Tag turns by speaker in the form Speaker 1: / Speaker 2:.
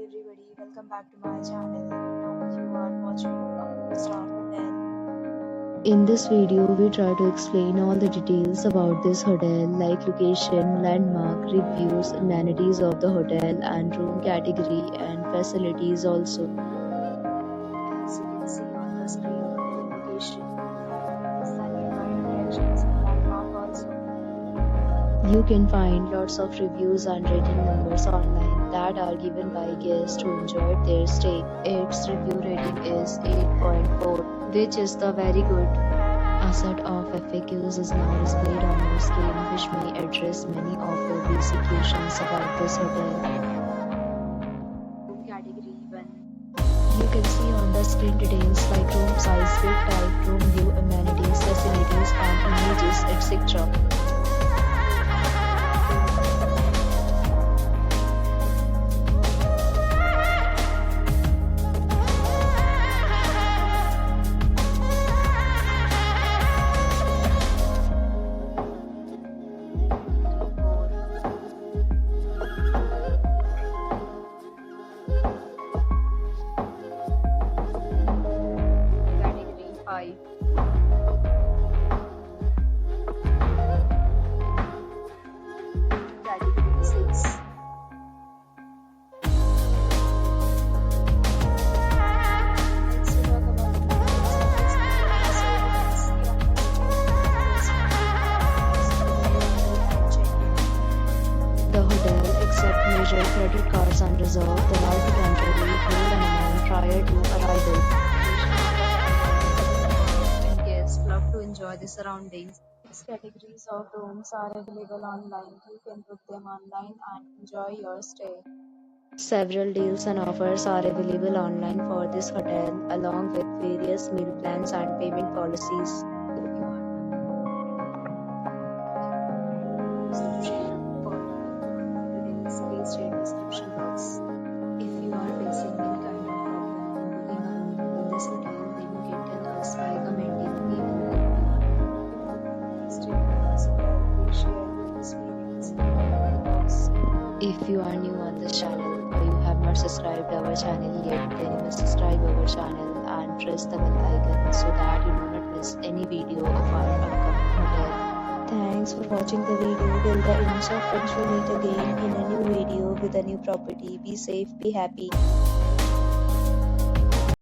Speaker 1: everybody, welcome back to my channel. Now you are watching a 4-star hotel.
Speaker 2: In this video, we try to explain all the details about this hotel like location, landmark, reviews, amenities of the hotel and room category and facilities also.
Speaker 1: As you can see on the screen, hotel location is the nearby attractions and landmark also.
Speaker 2: You can find lots of reviews and rating numbers online that are given by guests who enjoyed their stay. Its review rating is 8.4, which is the very good. A set of FAQs is now displayed on your screen, which may address many of your basic questions about this hotel.
Speaker 1: Room category 1.
Speaker 2: You can see on the screen details like room size, bed type, room view, amenities, facilities and images, etc.
Speaker 1: Category 5. Category 6. Let's talk about the details of this hotel. So you can see on the screen
Speaker 2: The hotel accepts major credit cards and reserve the right to temporarily hold an amount prior to arrival.
Speaker 1: and guests love to enjoy the surroundings. Six categories of rooms are available online. You can book them online and enjoy your stay.
Speaker 2: Several deals and offers are available online for this hotel, along with various meal plans and payment policies.
Speaker 1: If you are description for details, please read description box. If you are facing any kind of problem in booking a room in this hotel, then you can tell us by commenting. We will help you. Please share your experience in the comment box.
Speaker 2: If you are new on this channel or you have not subscribed our channel yet, then you must subscribe our channel and press the bell icon so that you do not miss any video of our upcoming hotel. Thanks for watching the video till the end. So friends will meet again in a new video with a new property. Be safe, be happy.